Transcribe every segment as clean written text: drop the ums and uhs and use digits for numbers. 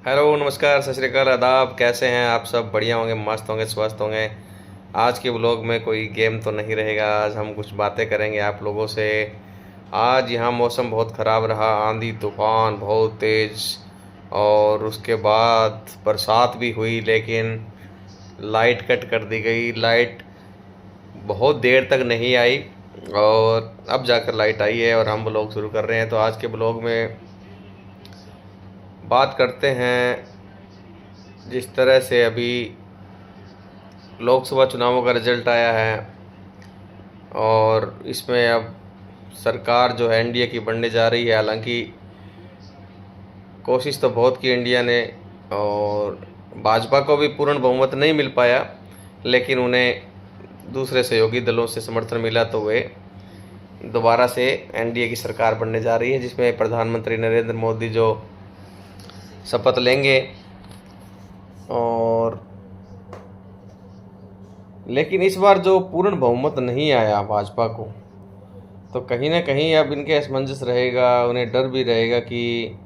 Hello नमस्कार सत श्री अकाल आदाब। कैसे हैं आप सब? बढ़िया होंगे, मस्त होंगे, स्वस्थ होंगे। आज के व्लॉग में कोई गेम तो नहीं रहेगा। आज हम कुछ बातें करेंगे आप लोगों से। आज यहाँ मौसम बहुत ख़राब रहा, आंधी तूफान बहुत तेज़, और उसके बाद बरसात भी हुई, लेकिन लाइट कट कर दी गई। लाइट बहुत देर तक नहीं आई और अब जाकर लाइट आई है और हम ब्लॉग शुरू कर रहे हैं। तो आज के ब्लॉग में बात करते हैं जिस तरह से अभी लोकसभा चुनावों का रिजल्ट आया है और इसमें अब सरकार जो है एनडीए की बनने जा रही है। हालांकि कोशिश तो बहुत की इंडिया ने और भाजपा को भी पूर्ण बहुमत नहीं मिल पाया, लेकिन उन्हें दूसरे सहयोगी दलों से समर्थन मिला तो वे दोबारा से एनडीए की सरकार बनने जा रही है, जिसमें प्रधानमंत्री नरेंद्र मोदी जो शपथ लेंगे। और लेकिन इस बार जो पूर्ण बहुमत नहीं आया भाजपा को, तो कहीं ना कहीं अब इनके असमंजस रहेगा, उन्हें डर भी रहेगा कि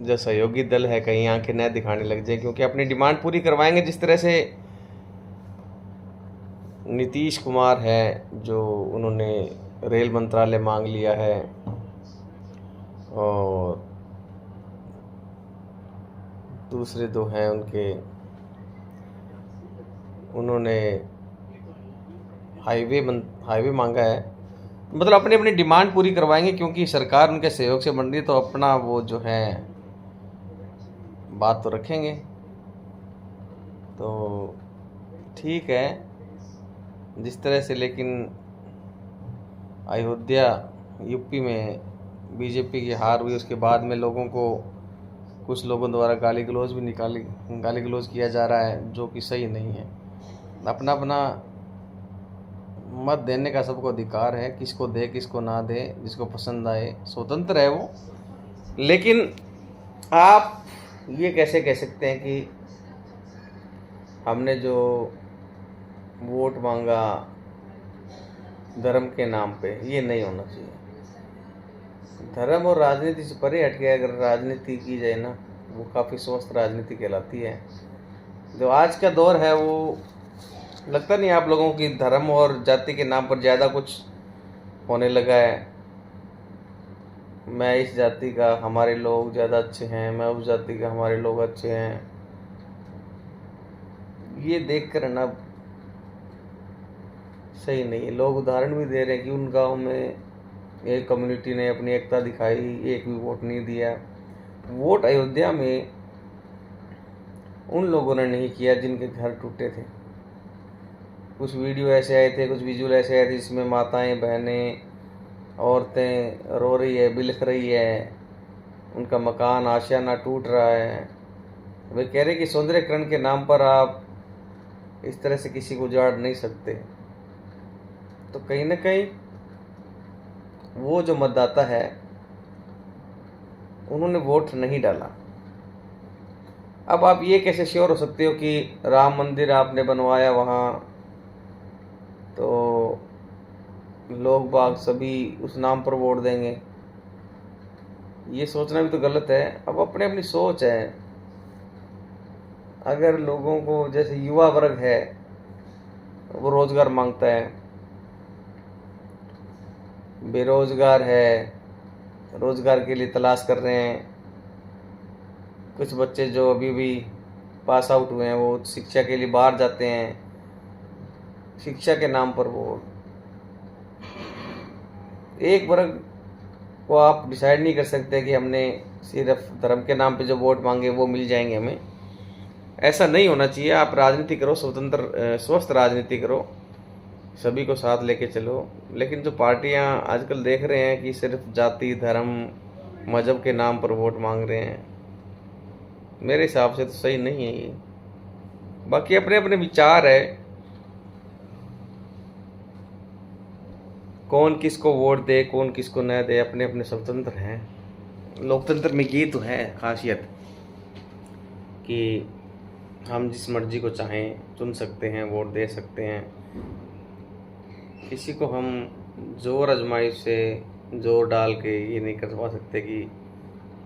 जो सहयोगी दल है कहीं आंखें न दिखाने लग जाए, क्योंकि अपनी डिमांड पूरी करवाएंगे। जिस तरह से नीतीश कुमार है जो उन्होंने रेल मंत्रालय मांग लिया है, और दूसरे दो हैं उन्होंने हाईवे मांगा है। मतलब अपनी अपनी डिमांड पूरी करवाएंगे, क्योंकि सरकार उनके सहयोग से बन रही है, तो अपना वो जो है बात तो रखेंगे। तो ठीक है जिस तरह से, लेकिन अयोध्या यूपी में बीजेपी की हार हुई, उसके बाद में लोगों को, कुछ लोगों द्वारा गाली गलौज किया जा रहा है, जो कि सही नहीं है। अपना अपना मत देने का सबको अधिकार है, किसको दे किसको ना दे, जिसको पसंद आए, स्वतंत्र है वो। लेकिन आप ये कैसे कह सकते हैं कि हमने जो वोट मांगा धर्म के नाम पे, ये नहीं होना चाहिए। धर्म और राजनीति से परे हट के अगर राजनीति की जाए ना, वो काफ़ी स्वस्थ राजनीति कहलाती है। जो आज का दौर है वो लगता नहीं आप लोगों की धर्म और जाति के नाम पर ज़्यादा कुछ होने लगा है। मैं इस जाति का, हमारे लोग ज़्यादा अच्छे हैं, मैं उस जाति का, हमारे लोग अच्छे हैं। ये देखकर ना सही नहीं है। लोग उदाहरण भी दे रहे हैं कि उन गांव में एक कम्युनिटी ने अपनी एकता दिखाई, एक भी वोट नहीं दिया। वोट अयोध्या में उन लोगों ने नहीं किया जिनके घर टूटे थे। कुछ वीडियो ऐसे आए थे, कुछ विजुअल ऐसे आए थे जिसमें माताएं, बहनें, औरतें रो रही है, बिलख रही है, उनका मकान आशियाना टूट रहा है। वे कह रहे कि सौंदर्यकरण के नाम पर आप इस तरह से किसी को उजाड़ नहीं सकते। तो कहीं ना कहीं वो जो मतदाता है उन्होंने वोट नहीं डाला। अब आप ये कैसे श्योर हो सकते हो कि राम मंदिर आपने बनवाया वहाँ, तो लोग बाग सभी उस नाम पर वोट देंगे? ये सोचना भी तो गलत है। अब अपने अपनी सोच है। अगर लोगों को, जैसे युवा वर्ग है वो रोजगार मांगता है, बेरोजगार है, रोजगार के लिए तलाश कर रहे हैं। कुछ बच्चे जो अभी भी पास आउट हुए हैं वो शिक्षा के लिए बाहर जाते हैं। शिक्षा के नाम पर वो एक वर्ग को आप डिसाइड नहीं कर सकते कि हमने सिर्फ धर्म के नाम पे जो वोट मांगे वो मिल जाएंगे हमें, ऐसा नहीं होना चाहिए। आप राजनीति करो, स्वतंत्र स्वस्थ राजनीति करो, सभी को साथ लेके चलो। लेकिन जो पार्टियां आजकल देख रहे हैं कि सिर्फ जाति, धर्म, मजहब के नाम पर वोट मांग रहे हैं, मेरे हिसाब से तो सही नहीं है ये। बाकी अपने अपने विचार है, कौन किसको वोट दे, कौन किसको न दे, अपने अपने स्वतंत्र हैं। लोकतंत्र में ये तो है खासियत कि हम जिस मर्जी को चाहें चुन सकते हैं, वोट दे सकते हैं। किसी को हम जोर आजमाइश से, जोर डाल के ये नहीं करवा सकते कि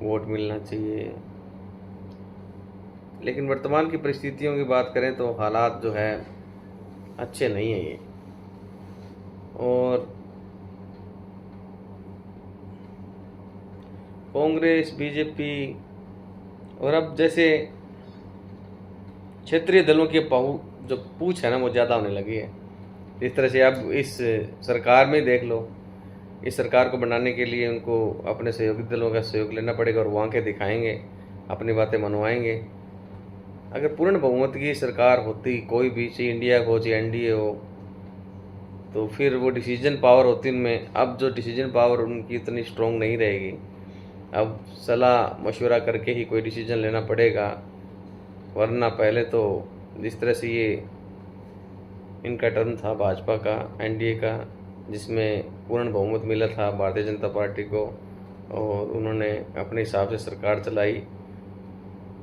वोट मिलना चाहिए। लेकिन वर्तमान की परिस्थितियों की बात करें तो हालात जो है अच्छे नहीं है ये। और कांग्रेस, बीजेपी और अब जैसे क्षेत्रीय दलों की जो पूछ है ना, वो ज़्यादा होने लगी है। इस तरह से अब इस सरकार में देख लो, इस सरकार को बनाने के लिए उनको अपने सहयोगी दलों का सहयोग लेना पड़ेगा और वो आंखें दिखाएंगे, अपनी बातें मनवाएंगे। अगर पूर्ण बहुमत की सरकार होती, कोई भी, चाहे इंडिया हो चाहे एनडीए हो, तो फिर वो डिसीजन पावर होती उनमें। अब जो डिसीजन पावर उनकी इतनी स्ट्रॉन्ग नहीं रहेगी। अब सलाह मशवरा करके ही कोई डिसीजन लेना पड़ेगा, वरना पहले तो जिस तरह से ये इनका टर्न था भाजपा का, एनडीए का, जिसमें पूर्ण बहुमत मिला था भारतीय जनता पार्टी को और उन्होंने अपने हिसाब से सरकार चलाई,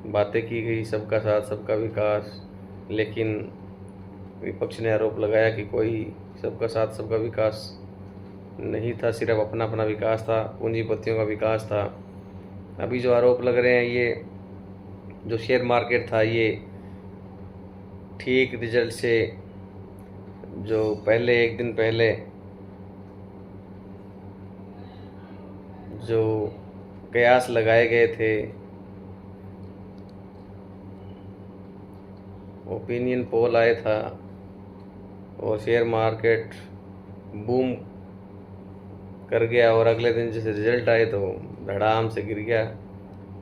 बातें की गई सबका साथ सबका विकास। लेकिन विपक्ष ने आरोप लगाया कि कोई सबका साथ सबका विकास नहीं था, सिर्फ अपना अपना विकास था, पूंजीपतियों का विकास था। अभी जो आरोप लग रहे हैं, ये जो शेयर मार्केट था, ये ठीक रिजल्ट से जो पहले एक दिन पहले जो कयास लगाए गए थे, ओपिनियन पोल आया था और शेयर मार्केट बूम कर गया और अगले दिन जैसे रिजल्ट आए तो धड़ाम से गिर गया।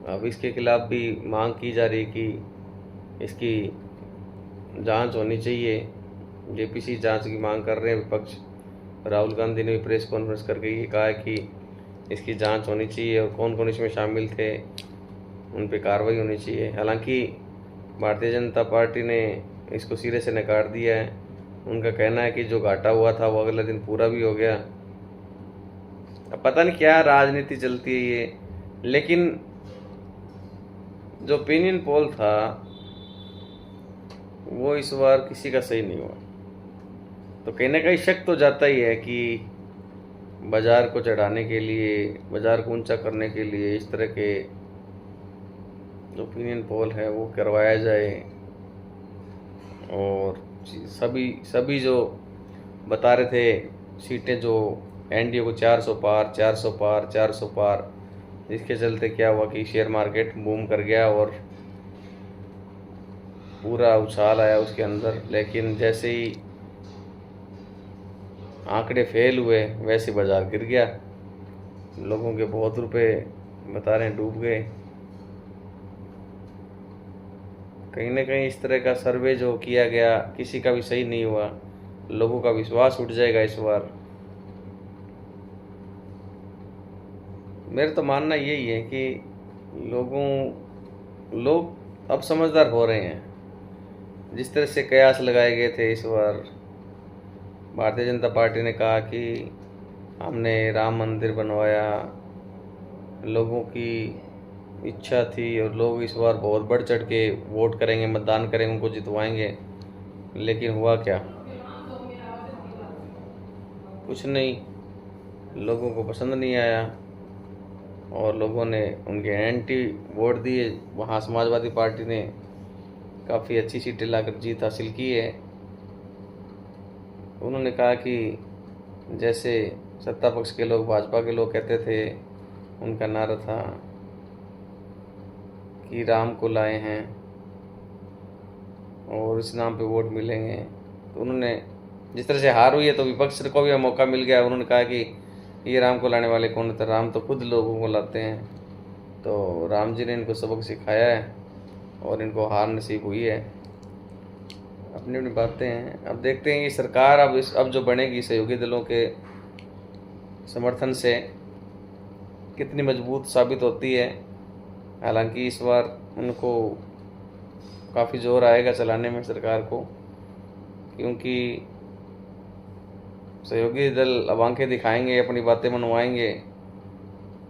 अब इसके खिलाफ भी मांग की जा रही कि इसकी जांच होनी चाहिए। जेपीसी जांच की मांग कर रहे हैं विपक्ष। राहुल गांधी ने भी प्रेस कॉन्फ्रेंस करके ये कहा है कि इसकी जांच होनी चाहिए और कौन कौन इसमें शामिल थे उन पे कार्रवाई होनी चाहिए। हालांकि भारतीय जनता पार्टी ने इसको सिरे से नकार दिया है। उनका कहना है कि जो घाटा हुआ था वो अगले दिन पूरा भी हो गया। अब पता नहीं क्या राजनीति चलती है ये, लेकिन जो ओपिनियन पोल था वो इस बार किसी का सही नहीं हुआ। तो कहीं ना कहीं शक तो जाता ही है कि बाजार को चढ़ाने के लिए, बाजार को ऊंचा करने के लिए इस तरह के ओपिनियन पोल है वो करवाया जाए। और सभी जो बता रहे थे सीटें जो एनडीए को 400 पार 400 पार 400 पार, जिसके चलते क्या हुआ कि शेयर मार्केट बूम कर गया और पूरा उछाल आया उसके अंदर। लेकिन जैसे ही आंकड़े फेल हुए वैसे बाजार गिर गया। लोगों के बहुत रुपए बता रहे हैं डूब गए। कहीं ना कहीं इस तरह का सर्वे जो किया गया किसी का भी सही नहीं हुआ। लोगों का विश्वास उठ जाएगा इस बार। मेरा तो मानना यही है कि लोग अब समझदार हो रहे हैं। जिस तरह से कयास लगाए गए थे इस बार, भारतीय जनता पार्टी ने कहा कि हमने राम मंदिर बनवाया, लोगों की इच्छा थी और लोग इस बार बहुत बढ़ चढ़ के वोट करेंगे, मतदान करेंगे, उनको जितवाएंगे। लेकिन हुआ क्या? कुछ नहीं। लोगों को पसंद नहीं आया और लोगों ने उनके एंटी वोट दिए। वहाँ समाजवादी पार्टी ने काफ़ी अच्छी सीटें लाकर जीत हासिल की है। उन्होंने कहा कि जैसे सत्ता पक्ष के लोग, भाजपा के लोग कहते थे, उनका नारा था कि राम को लाए हैं और इस नाम पे वोट मिलेंगे। तो उन्होंने जिस तरह से हार हुई है तो विपक्ष को भी मौका मिल गया। उन्होंने कहा कि ये राम को लाने वाले कौन होते हैं, राम तो खुद लोगों को लाते हैं। तो राम जी ने इनको सबक सिखाया है और इनको हार नसीब हुई है। अपनी अपनी बातें हैं। अब देखते हैं ये सरकार अब जो बनेगी सहयोगी दलों के समर्थन से कितनी मजबूत साबित होती है। हालांकि इस बार उनको काफ़ी जोर आएगा चलाने में सरकार को, क्योंकि सहयोगी दल अब आंखें दिखाएंगे, अपनी बातें मनवाएंगे,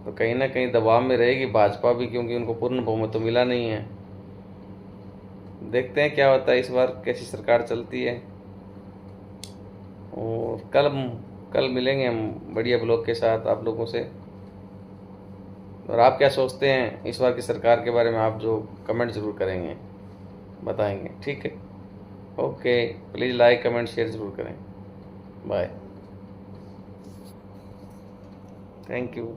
तो कहीं ना कहीं दबाव में रहेगी भाजपा भी, क्योंकि उनको पूर्ण बहुमत तो मिला नहीं है। देखते हैं क्या होता है इस बार, कैसी सरकार चलती है। और कल मिलेंगे हम बढ़िया ब्लॉग के साथ आप लोगों से। और आप क्या सोचते हैं इस बार की सरकार के बारे में, आप जो कमेंट ज़रूर करेंगे, बताएंगे। ठीक है, okay, please like comment share ज़रूर करें। Bye, thank you.